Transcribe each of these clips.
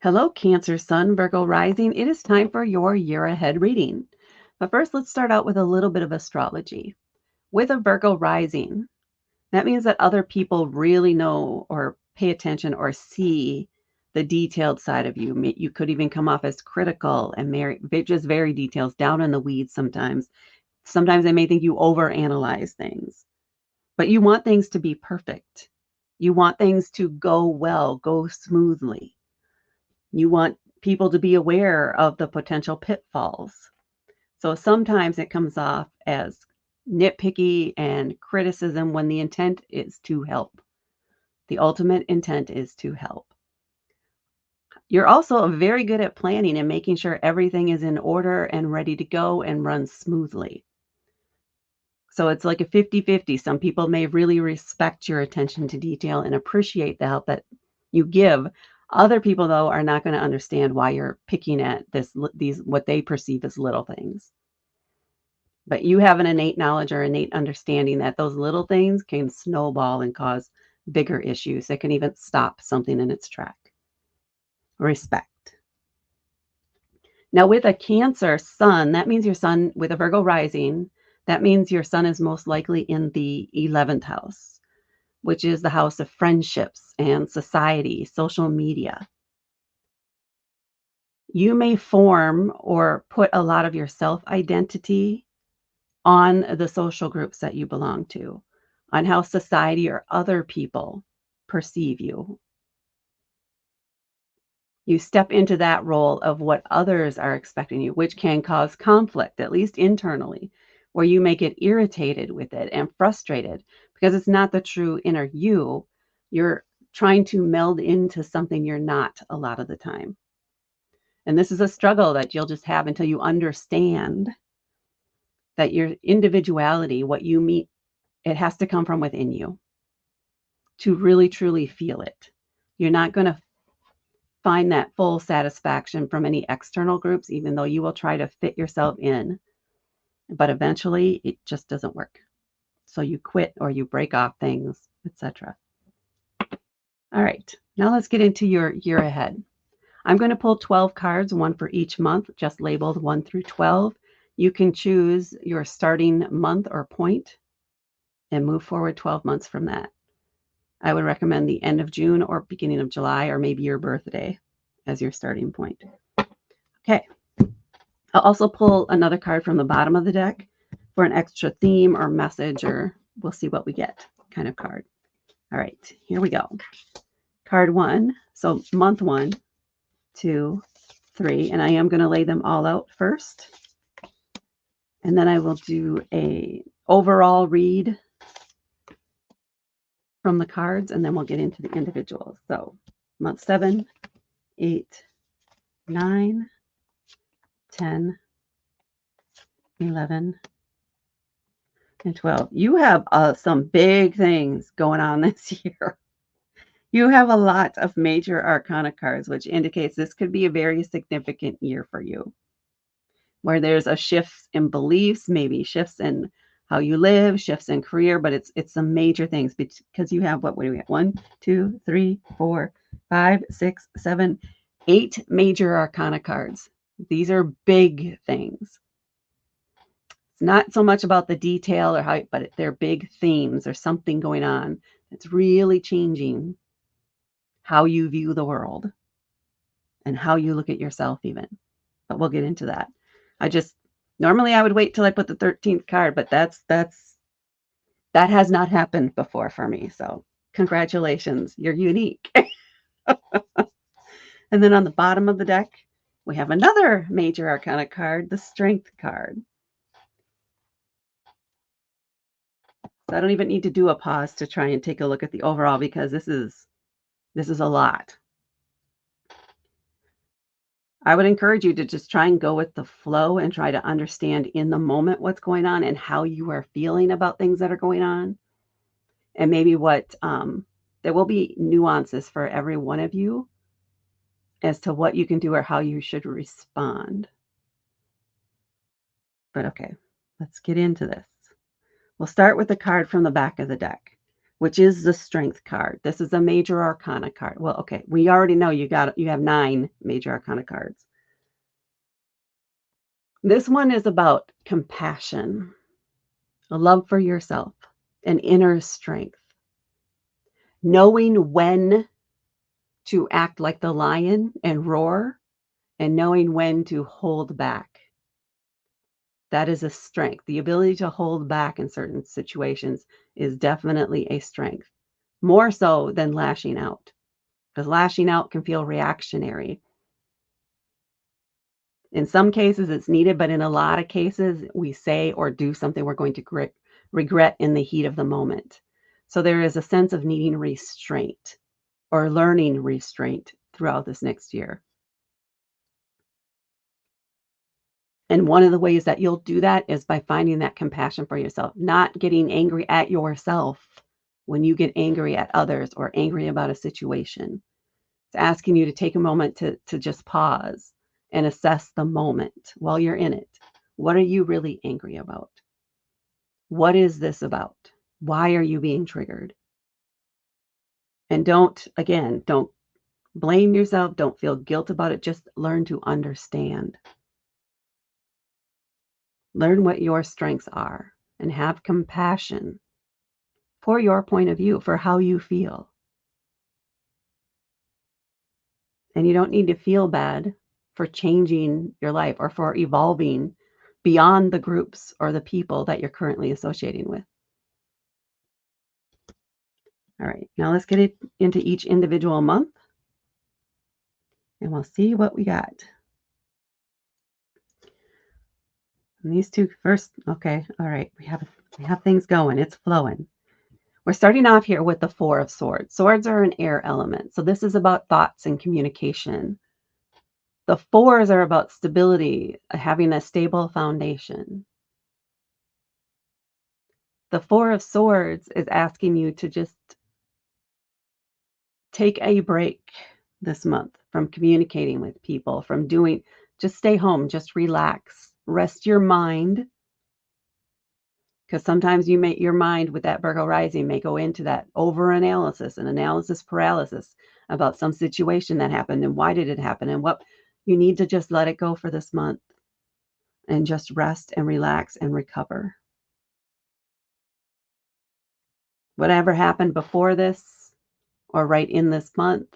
Hello, Cancer Sun, Virgo rising. It is time for your year ahead reading. But first, let's start out with a little bit of astrology. With a Virgo rising, that means that other people really know or pay attention or see the detailed side of you. You could even come off as critical and just very details, down in the weeds sometimes. Sometimes they may think you overanalyze things, but you want things to be perfect. You want things to go well, go smoothly. You want people to be aware of the potential pitfalls. So sometimes it comes off as nitpicky and criticism when the intent is to help. The ultimate intent is to help. You're also very good at planning and making sure everything is in order and ready to go and runs smoothly. So it's like a 50-50. Some people may really respect your attention to detail and appreciate the help that you give. Other people, though, are not going to understand why you're picking at these what they perceive as little things. But you have an innate knowledge or innate understanding that those little things can snowball and cause bigger issues. That can even stop something in its track. Respect. Now, with a Cancer sun, that means your sun with a Virgo rising, that means your sun is most likely in the 11th house, which is the house of friendships and society, social media. You may form or put a lot of your self-identity on the social groups that you belong to, on how society or other people perceive you. You step into that role of what others are expecting you, which can cause conflict, at least internally, where you may get irritated with it and frustrated because it's not the true inner you. You're trying to meld into something you're not a lot of the time. And this is a struggle that you'll just have until you understand that your individuality, what you meet, it has to come from within you to really truly feel it. You're not going to find that full satisfaction from any external groups, even though you will try to fit yourself in. But eventually, it just doesn't work. So you quit or you break off things, etc. All right, now let's get into your year ahead. I'm going to pull 12 cards, one for each month, just labeled 1 through 12. You can choose your starting month or point and move forward 12 months from that. I would recommend the end of June or beginning of July, or maybe your birthday as your starting point. Okay. I'll also pull another card from the bottom of the deck for an extra theme or message, or we'll see what we get kind of card. All right, here we go. Card 1. So month 1, 2, 3, and I am going to lay them all out first. And then I will do a overall read from the cards, and then we'll get into the individuals. So month 7, 8, 9, 10, 11, and 12. You have some big things going on this year. You have a lot of major arcana cards, which indicates this could be a very significant year for you, where there's a shift in beliefs, maybe shifts in how you live, shifts in career, but it's some major things because you have what do we have? 1, 2, 3, 4, 5, 6, 7, 8 major arcana cards. These are big things. It's not so much about the detail or how, but they're big themes. There's something going on that's really changing how you view the world and how you look at yourself even. But we'll get into that. Normally I would wait till I put the 13th card, but that has not happened before for me. So congratulations, you're unique. And then on the bottom of the deck, we have another major arcana card, the Strength card. So I don't even need to do a pause to try and take a look at the overall because this is a lot. I would encourage you to just try and go with the flow and try to understand in the moment what's going on and how you are feeling about things that are going on. And maybe there will be nuances for every one of you as to what you can do or how you should respond. But okay, let's get into this. We'll start with the card from the back of the deck, which is the Strength card. This is a major arcana card. Well, okay, we already know you have 9 major arcana cards. This one is about compassion, a love for yourself, an inner strength, knowing when to act like the lion and roar, and knowing when to hold back. That is a strength. The ability to hold back in certain situations is definitely a strength, more so than lashing out, because lashing out can feel reactionary. In some cases, it's needed, but in a lot of cases, we say or do something we're going to regret in the heat of the moment. So there is a sense of needing restraint or learning restraint throughout this next year. And one of the ways that you'll do that is by finding that compassion for yourself, not getting angry at yourself when you get angry at others or angry about a situation. It's asking you to take a moment to just pause and assess the moment while you're in it. What are you really angry about? What is this about? Why are you being triggered? And don't blame yourself. Don't feel guilt about it. Just learn to understand. Learn what your strengths are and have compassion for your point of view, for how you feel. And you don't need to feel bad for changing your life or for evolving beyond the groups or the people that you're currently associating with. All right, now let's get it into each individual month and we'll see what we got. And these two first, okay, all right, we have things going. It's flowing. We're starting off here with the Four of Swords. Swords are an air element, so this is about thoughts and communication. The fours are about stability, having a stable foundation. The Four of Swords is asking you to just take a break this month from communicating with people, just stay home, just relax, rest your mind. Because sometimes your mind with that Virgo rising may go into that over analysis and analysis paralysis about some situation that happened and why did it happen and what you need to just let it go for this month and just rest and relax and recover. Whatever happened before this or right in this month,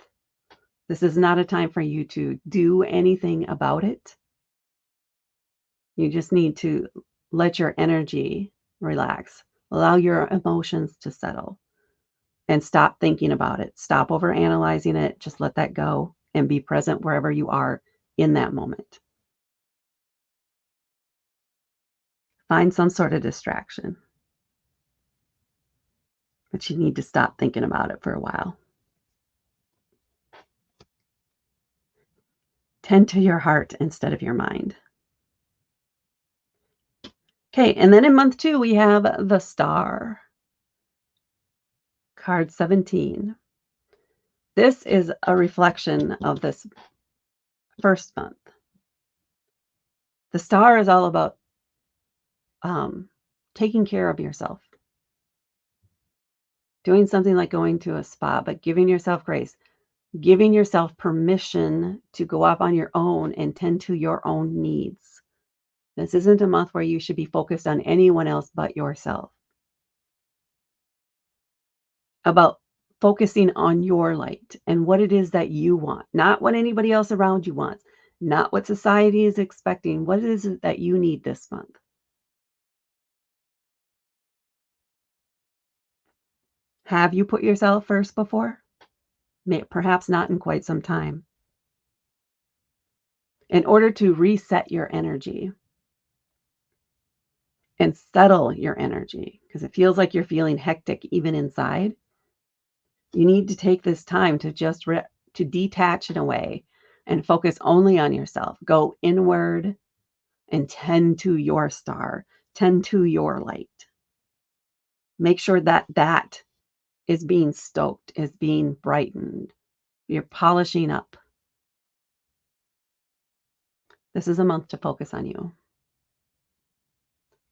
this is not a time for you to do anything about it. You just need to let your energy relax, allow your emotions to settle, and stop thinking about it. Stop over analyzing it. Just let that go and be present wherever you are in that moment. Find some sort of distraction, but you need to stop thinking about it for a while. Tend to your heart instead of your mind. Okay, and then in month 2, we have the Star, card 17. This is a reflection of this first month. The Star is all about taking care of yourself, doing something like going to a spa, but giving yourself grace, giving yourself permission to go off on your own and tend to your own needs. This isn't a month where you should be focused on anyone else but yourself. About focusing on your light and what it is that you want, not what anybody else around you wants, not what society is expecting. What is it that you need this month? Have you put yourself first before? Perhaps not in quite some time. In order to reset your energy and settle your energy, because it feels like you're feeling hectic even inside, you need to take this time to just to detach in a way and focus only on yourself. Go inward and tend to your star, tend to your light. Make sure that that is being stoked, is being brightened. You're polishing up. This is a month to focus on you.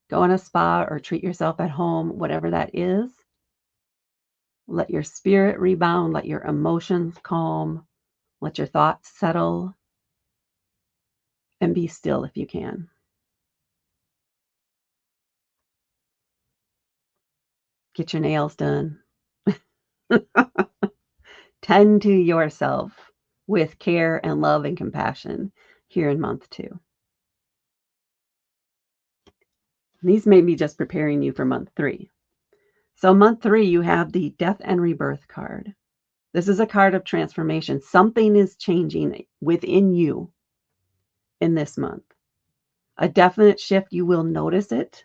Go on a spa or treat yourself at home, whatever that is. Let your spirit rebound, let your emotions calm, let your thoughts settle, and be still if you can. Get your nails done. Tend to yourself with care and love and compassion here in month 2. These may be just preparing you for month 3. So, month 3, you have the Death and Rebirth card. This is a card of transformation. Something is changing within you in this month. A definite shift, you will notice it.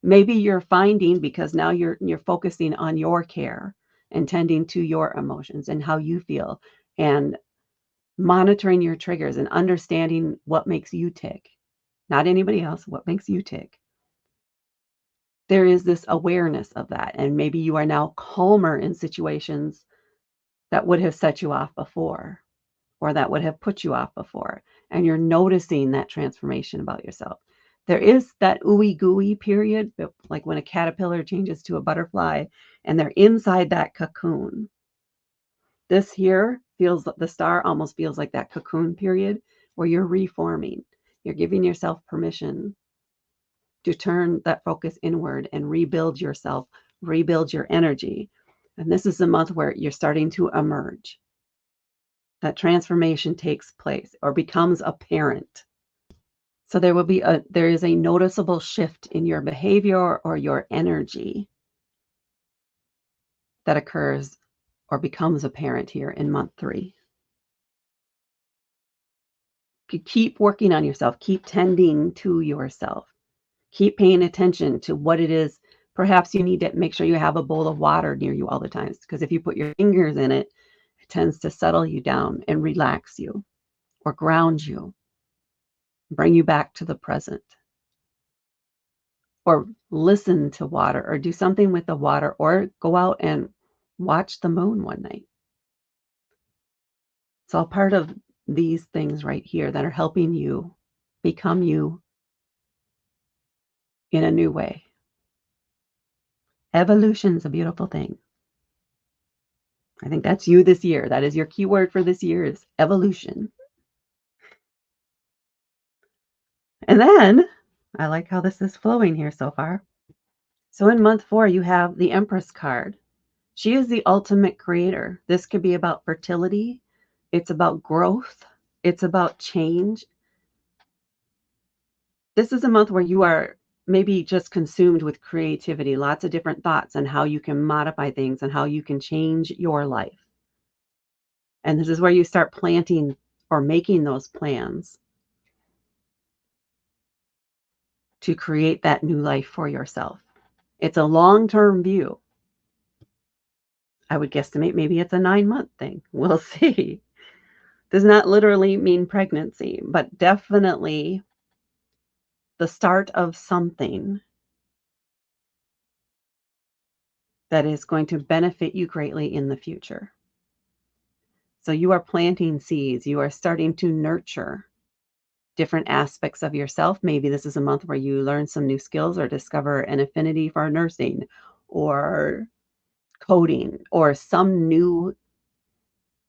Maybe you're finding, because now you're focusing on your care and tending to your emotions and how you feel and monitoring your triggers and understanding what makes you tick, not anybody else, what makes you tick. There is this awareness of that, and maybe you are now calmer in situations that would have set you off before or that would have put you off before, and you're noticing that transformation about yourself. There is that ooey gooey period, like when a caterpillar changes to a butterfly and they're inside that cocoon. This here feels, the star almost feels like that cocoon period where you're reforming. You're giving yourself permission to turn that focus inward and rebuild yourself, rebuild your energy. And this is the month where you're starting to emerge. That transformation takes place or becomes apparent. So there is a noticeable shift in your behavior or your energy that occurs or becomes apparent here in month 3. Keep working on yourself, keep tending to yourself, keep paying attention to what it is. Perhaps you need to make sure you have a bowl of water near you all the time, because if you put your fingers in it, it tends to settle you down and relax you or ground you, bring you back to the present. Or listen to water or do something with the water or go out and watch the moon one night. It's all part of these things right here that are helping you become you in a new way. Evolution's a beautiful thing. I think that's you this year. That is your keyword for this year, is evolution. And then, I like how this is flowing here so far. So in month 4, you have the Empress card. She is the ultimate creator. This could be about fertility. It's about growth. It's about change. This is a month where you are maybe just consumed with creativity, lots of different thoughts on how you can modify things and how you can change your life. And this is where you start planting or making those plans to create that new life for yourself. It's a long-term view. I would guesstimate maybe it's a 9-month thing. We'll see. Does not literally mean pregnancy, but definitely the start of something that is going to benefit you greatly in the future. So you are planting seeds. You are starting to nurture different aspects of yourself. Maybe this is a month where you learn some new skills or discover an affinity for nursing or coding or some new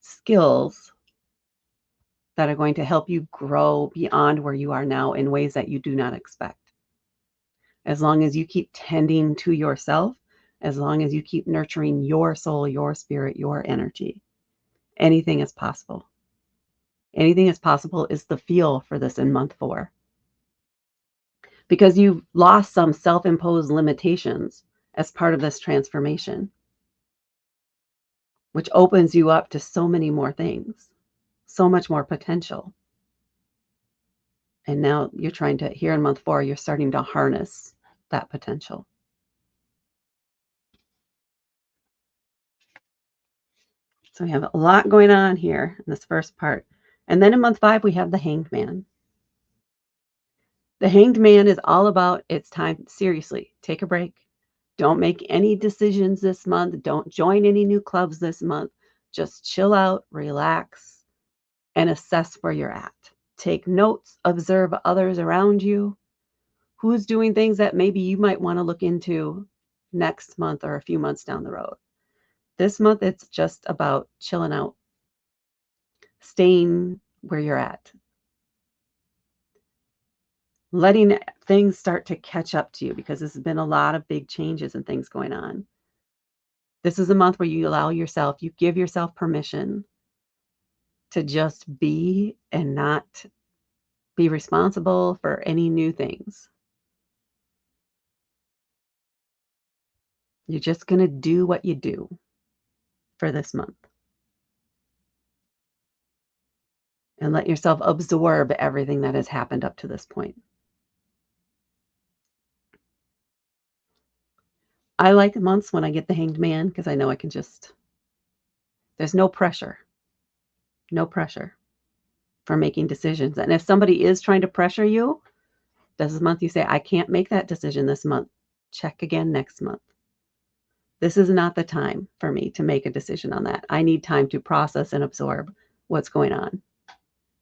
skills that are going to help you grow beyond where you are now in ways that you do not expect. As long as you keep tending to yourself, as long as you keep nurturing your soul, your spirit, your energy, anything is possible. Anything is possible is the feel for this in month 4. Because you've lost some self-imposed limitations as part of this transformation, which opens you up to so many more things, so much more potential. And now you're trying to, here in month 4, you're starting to harness that potential. So we have a lot going on here in this first part. And then in month 5, we have the Hanged Man. The Hanged Man is all about, it's time, seriously, take a break. Don't make any decisions this month. Don't join any new clubs this month. Just chill out, relax, and assess where you're at. Take notes, observe others around you. Who's doing things that maybe you might want to look into next month or a few months down the road. This month, it's just about chilling out, staying where you're at, letting things start to catch up to you because there's been a lot of big changes and things going on. This is a month where you give yourself permission to just be and not be responsible for any new things. You're just going to do what you do for this month and let yourself absorb everything that has happened up to this point. I like months when I get the hanged man because I know I can just, there's no pressure, no pressure for making decisions. And if somebody is trying to pressure you, this is a month you say, I can't make that decision this month. Check again next month. This is not the time for me to make a decision on that. I need time to process and absorb what's going on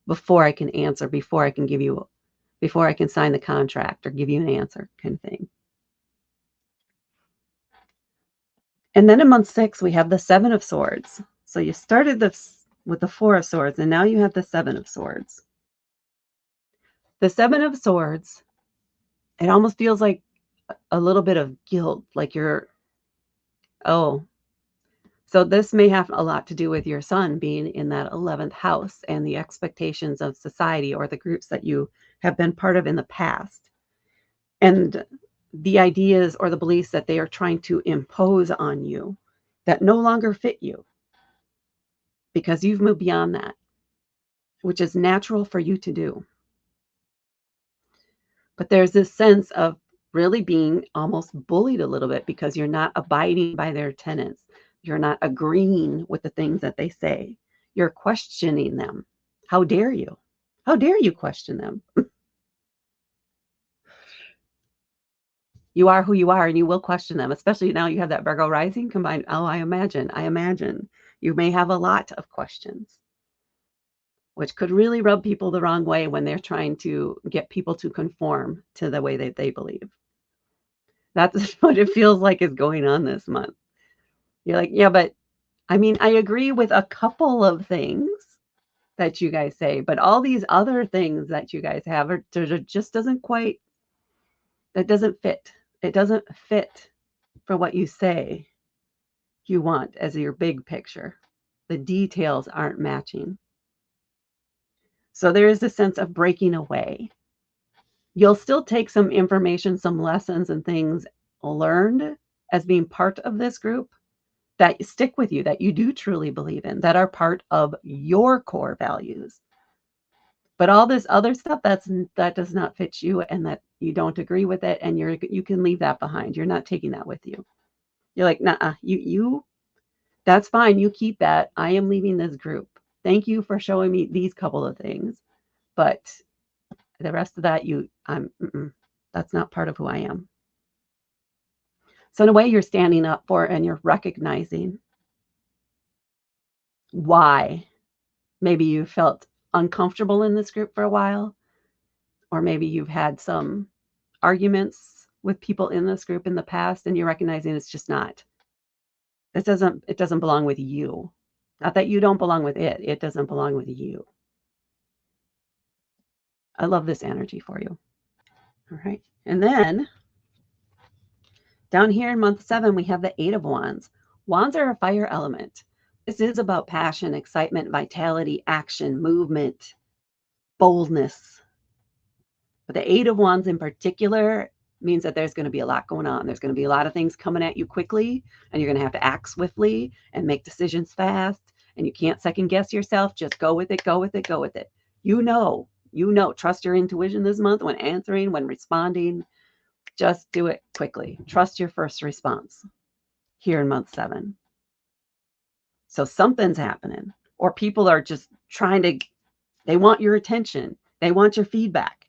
before I can answer, before I can sign the contract or give you an answer kind of thing. And then in month 6, we have the 7 of Swords. So you started this with the 4 of Swords, and now you have the 7 of Swords. The 7 of Swords, it almost feels like a little bit of guilt, like oh, so this may have a lot to do with your son being in that 11th house and the expectations of society or the groups that you have been part of in the past. And the ideas or the beliefs that they are trying to impose on you that no longer fit you because you've moved beyond that, which is natural for you to do. But there's this sense of really being almost bullied a little bit because you're not abiding by their tenets. You're not agreeing with the things that they say. You're questioning them. How dare you? How dare you question them? You are who you are and you will question them, especially now you have that Virgo rising combined. Oh, I imagine you may have a lot of questions, which could really rub people the wrong way when they're trying to get people to conform to the way that they believe. That's what it feels like is going on this month. You're like, yeah, but I mean, I agree with a couple of things that you guys say, but all these other things that you guys have just doesn't quite, that doesn't fit. It doesn't fit for what you say you want as your big picture. The details aren't matching. So there is a sense of breaking away. You'll still take some information, some lessons and things learned as being part of this group that stick with you, that you do truly believe in, that are part of your core values. But all this other stuff that does not fit you and that you don't agree with it, and you can leave that behind. You're not taking that with you. You're like, nah, you that's fine. You keep that. I am leaving this group. Thank you for showing me these couple of things, but the rest of that, that's not part of who I am. So in a way, you're standing up for and you're recognizing why maybe you felt uncomfortable in this group for a while, or maybe you've had some arguments with people in this group in the past and you're recognizing it's just not. It doesn't belong with you. Not that you don't belong with it. It doesn't belong with you. I love this energy for you. All right. And then down here in month 7, we have the 8 of Wands. Wands are a fire element. This is about passion, excitement, vitality, action, movement, boldness. But the 8 of Wands in particular means that there's going to be a lot going on. There's going to be a lot of things coming at you quickly, and you're going to have to act swiftly and make decisions fast. And you can't second guess yourself. Just go with it, go with it, go with it. Trust your intuition this month when answering, when responding. Just do it quickly. Trust your first response here in month 7. So something's happening, or people are just they want your attention. They want your feedback.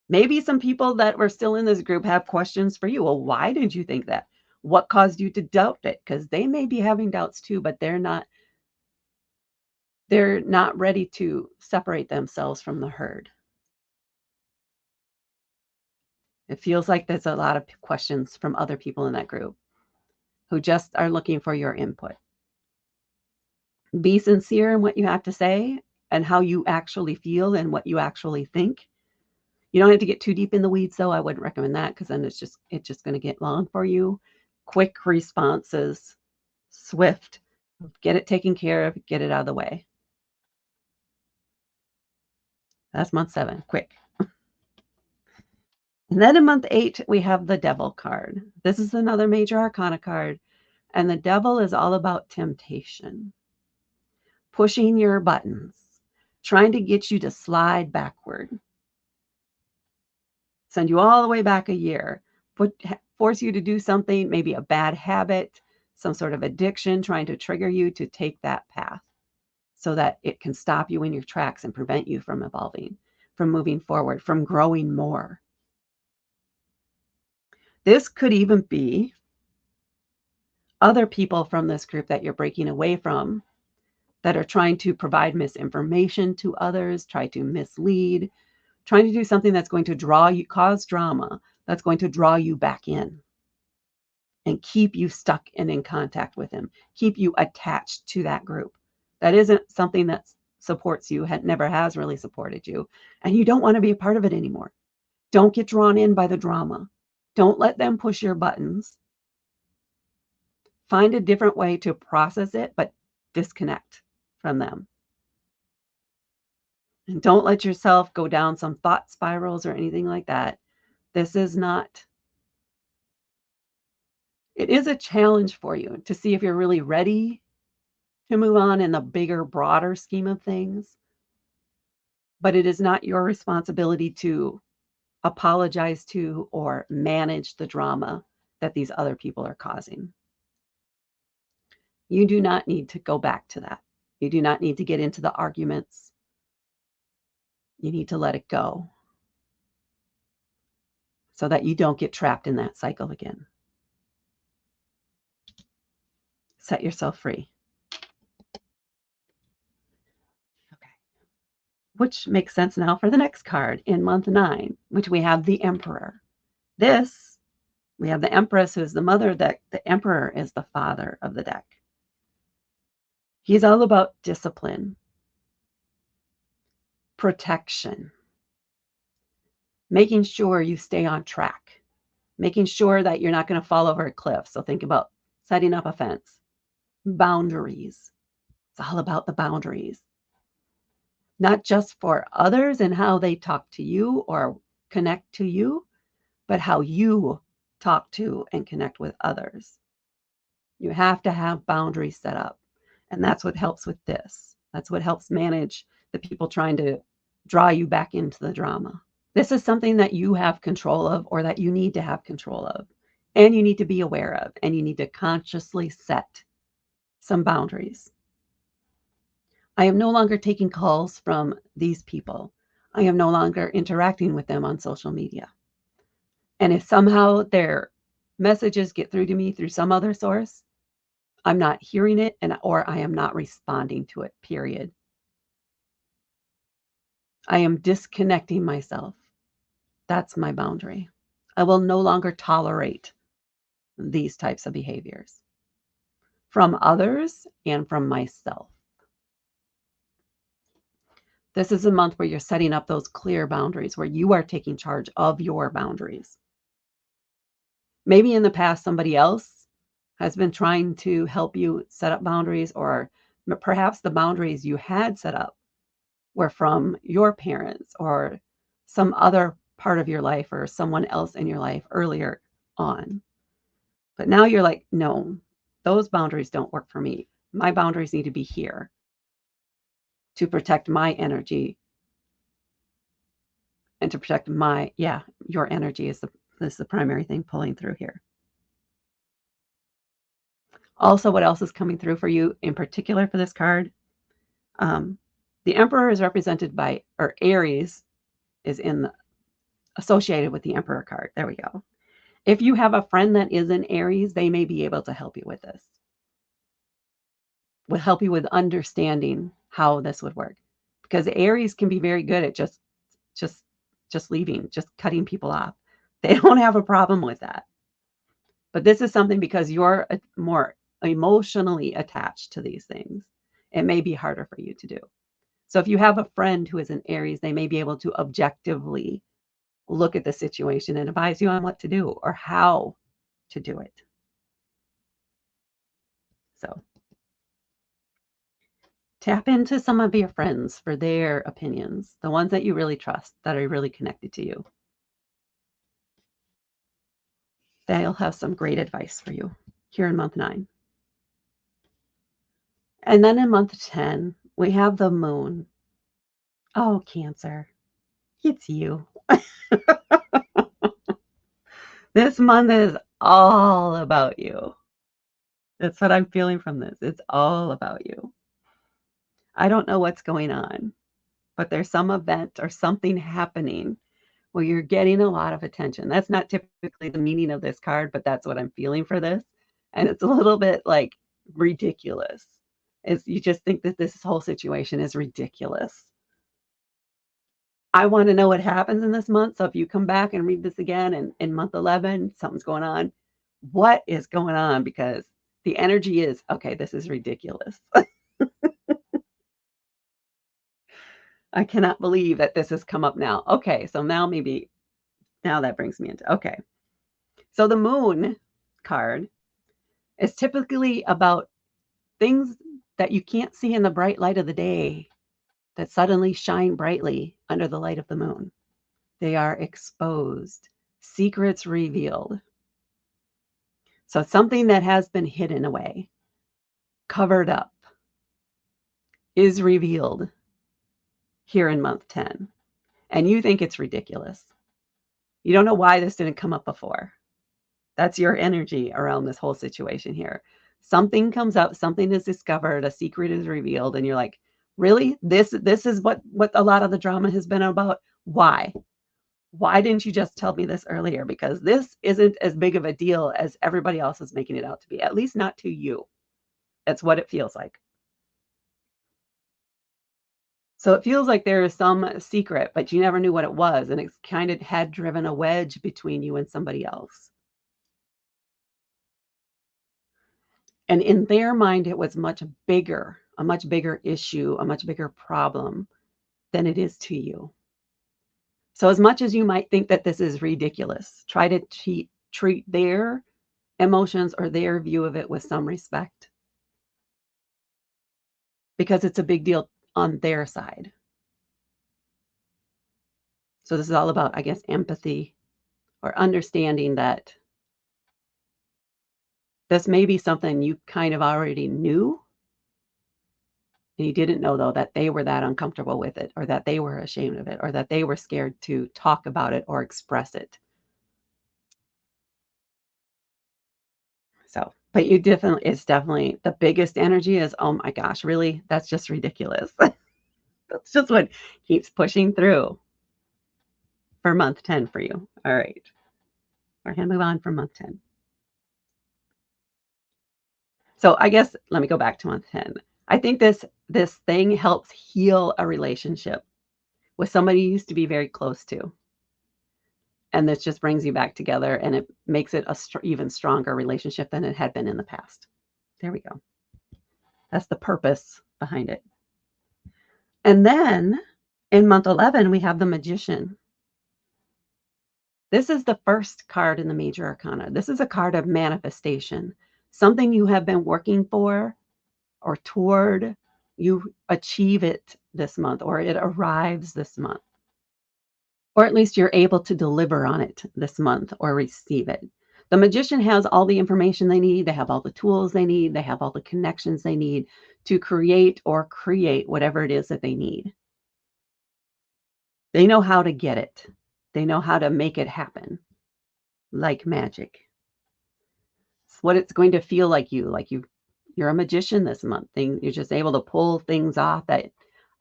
Maybe some people that were still in this group have questions for you. Well, why did you think that? What caused you to doubt it? Because they may be having doubts too, but they're not ready to separate themselves from the herd. It feels like there's a lot of questions from other people in that group. who just are looking for your input. Be sincere in what you have to say and how you actually feel and what you actually think. You don't have to get too deep in the weeds, though. I wouldn't recommend that because then it's just going to get long for you. Quick responses, swift, get it taken care of, get it out of the way. That's month 7, quick. And then in month 8, we have the Devil card. This is another major arcana card, and the Devil is all about temptation, pushing your buttons, trying to get you to slide backward, send you all the way back a year, force you to do something, maybe a bad habit, some sort of addiction, trying to trigger you to take that path so that it can stop you in your tracks and prevent you from evolving, from moving forward, from growing more. This could even be other people from this group that you're breaking away from that are trying to provide misinformation to others, try to mislead, trying to do something that's going to cause drama, that's going to draw you back in and keep you stuck and in contact with him, keep you attached to that group. That isn't something that supports you, never has really supported you, and you don't want to be a part of it anymore. Don't get drawn in by the drama. Don't let them push your buttons. Find a different way to process it, but disconnect from them. And don't let yourself go down some thought spirals or anything like that. This is not, it is a challenge for you to see if you're really ready to move on in the bigger, broader scheme of things. But it is not your responsibility to apologize to or manage the drama that these other people are causing. You do not need to go back to that. You do not need to get into the arguments. You need to let it go so that you don't get trapped in that cycle again. Set yourself free. Okay. Which makes sense now for the next card in month 9, which we have the Emperor. This, we have the Empress, who is the mother deck. The Emperor is the father of the deck. He's all about discipline, protection, making sure you stay on track, making sure that you're not going to fall over a cliff. So think about setting up a fence. Boundaries. It's all about the boundaries. Not just for others and how they talk to you or connect to you, but how you talk to and connect with others. You have to have boundaries set up. And that's what helps with this. That's what helps manage the people trying to draw you back into the drama. This is something that you have control of or that you need to have control of. And you need to be aware of. And you need to consciously set some boundaries. I am no longer taking calls from these people. I am no longer interacting with them on social media. And if somehow their messages get through to me through some other source, I'm not hearing it or I am not responding to it, period. I am disconnecting myself. That's my boundary. I will no longer tolerate these types of behaviors from others and from myself. This is a month where you're setting up those clear boundaries, where you are taking charge of your boundaries. Maybe in the past, somebody else has been trying to help you set up boundaries, or perhaps the boundaries you had set up were from your parents or some other part of your life or someone else in your life earlier on. But now you're like, no, those boundaries don't work for me. My boundaries need to be here to protect my energy and to protect your energy is the primary thing pulling through here. Also, what else is coming through for you in particular for this card? The Emperor is represented by, or Aries is associated with the Emperor card. There we go. If you have a friend that is in Aries, they may be able to help you with this. Will help you with understanding how this would work. Because Aries can be very good at just leaving, just cutting people off. They don't have a problem with that. But this is something because you're more emotionally attached to these things. It may be harder for you to do. So if you have a friend who is an Aries, they may be able to objectively look at the situation and advise you on what to do or how to do it. So tap into some of your friends for their opinions, the ones that you really trust, that are really connected to you. They'll have some great advice for you here in month 9. And then in month 10, we have the moon. Oh, Cancer, it's you. This month is all about you. That's what I'm feeling from this. It's all about you. I don't know what's going on, but there's some event or something happening where you're getting a lot of attention. That's not typically the meaning of this card, but that's what I'm feeling for this. And it's a little bit like ridiculous. It's, you just think that this whole situation is ridiculous. I want to know what happens in this month. So if you come back and read this again and in month 11, something's going on. What is going on? Because the energy is, okay, this is ridiculous. I cannot believe that this has come up now. Okay, so now that brings me into, okay. So the moon card is typically about things that you can't see in the bright light of the day that suddenly shine brightly under the light of the moon. They are exposed, secrets revealed. So something that has been hidden away, covered up, is revealed here in month 10. And you think it's ridiculous. You don't know why this didn't come up before. That's your energy around this whole situation here. Something comes up, something is discovered, a secret is revealed, and you're like, really? This is what a lot of the drama has been about? Why? Why didn't you just tell me this earlier? Because this isn't as big of a deal as everybody else is making it out to be, at least not to you. That's what it feels like. So it feels like there is some secret, but you never knew what it was, and it's kind of had driven a wedge between you and somebody else. And in their mind, it was a much bigger issue, a much bigger problem than it is to you. So as much as you might think that this is ridiculous, try to treat their emotions or their view of it with some respect, because it's a big deal on their side. So this is all about, I guess, empathy or understanding that this may be something you kind of already knew, and you didn't know, though, that they were that uncomfortable with it, or that they were ashamed of it, or that they were scared to talk about it or express it. So, but you definitely, it's definitely the biggest energy is, oh my gosh, really? That's just ridiculous. That's just what keeps pushing through for month 10 for you. All right. We're going to move on from month 10. So I guess let me go back to month 10. I think this thing helps heal a relationship with somebody you used to be very close to. And this just brings you back together, and it makes it a even stronger relationship than it had been in the past. There we go. That's the purpose behind it. And then in month 11, we have the Magician. This is the first card in the major arcana. This is a card of manifestation, something you have been working for or toward. You achieve it this month, or it arrives this month, or at least you're able to deliver on it this month or receive it. The Magician has all the information they need. They have all the tools they need. They have all the connections they need to create whatever it is that they need. They know how to get it. They know how to make it happen like magic. It's what it's going to feel like you're a magician this month. You're just able to pull things off that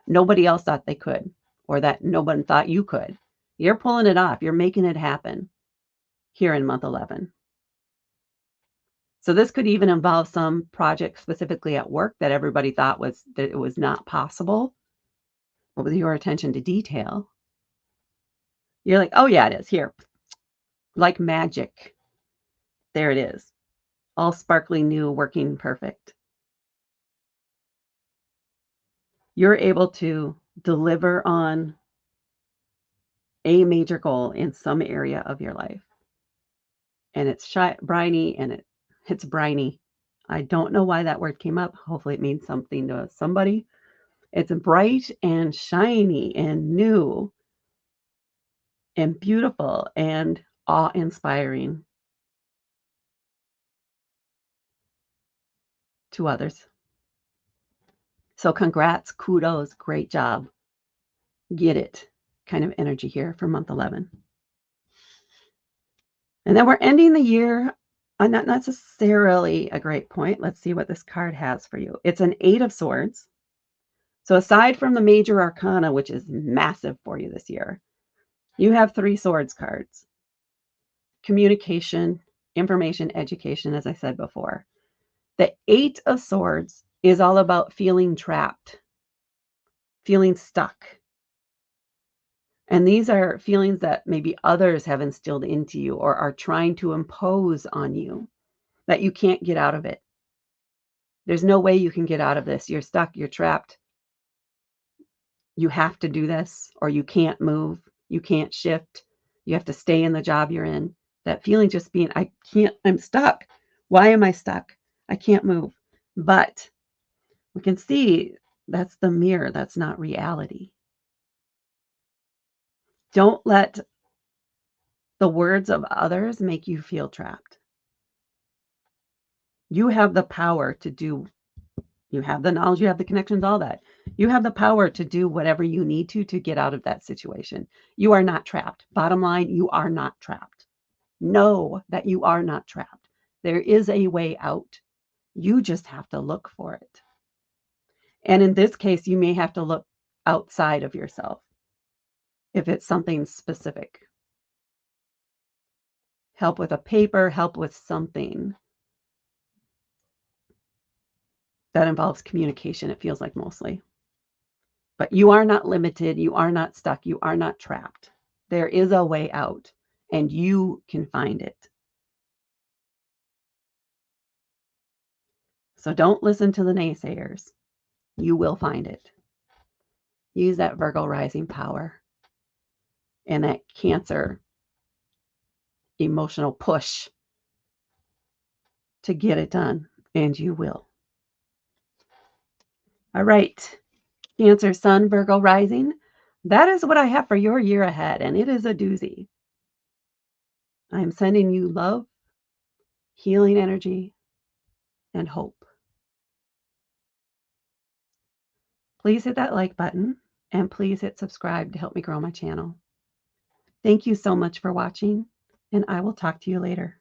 nobody else thought they could, or that nobody thought you could. You're pulling it off. You're making it happen here in month 11. So this could even involve some project specifically at work that everybody thought that it was not possible. But with your attention to detail, you're like, oh yeah, it is here. Like magic. there it is, all sparkly new, working perfect. You're able to deliver on a major goal in some area of your life. And it's briny and it's briny. I don't know why that word came up. Hopefully it means something to somebody. It's bright and shiny and new and beautiful and awe-inspiring to others. So congrats, kudos, great job. Get it kind of energy here for month 11. And then we're ending the year on not necessarily a great point. Let's see what this card has for you. It's an 8 of Swords. So aside from the major arcana, which is massive for you this year, you have 3 swords cards. Communication, information, education, as I said before. The 8 of Swords is all about feeling trapped, feeling stuck. And these are feelings that maybe others have instilled into you or are trying to impose on you, that you can't get out of it. There's no way you can get out of this. You're stuck, you're trapped. You have to do this, or you can't move, you can't shift. You have to stay in the job you're in. That feeling just being, I'm stuck. Why am I stuck? I can't move. But we can see that's the mirror. That's not reality. Don't let the words of others make you feel trapped. You have the power to do, you have the knowledge, you have the connections, all that. You have the power to do whatever you need to get out of that situation. You are not trapped. Bottom line, you are not trapped. Know that you are not trapped. There is a way out. You just have to look for it. And in this case, you may have to look outside of yourself if it's something specific. Help with a paper, help with something that involves communication, it feels like mostly. But you are not limited. You are not stuck. You are not trapped. There is a way out, and you can find it. So don't listen to the naysayers. You will find it. Use that Virgo rising power and that Cancer emotional push to get it done, and you will. All right, Cancer Sun, Virgo rising. That is what I have for your year ahead, and it is a doozy. I'm sending you love, healing energy, and hope. Please hit that like button, and please hit subscribe to help me grow my channel. Thank you so much for watching, and I will talk to you later.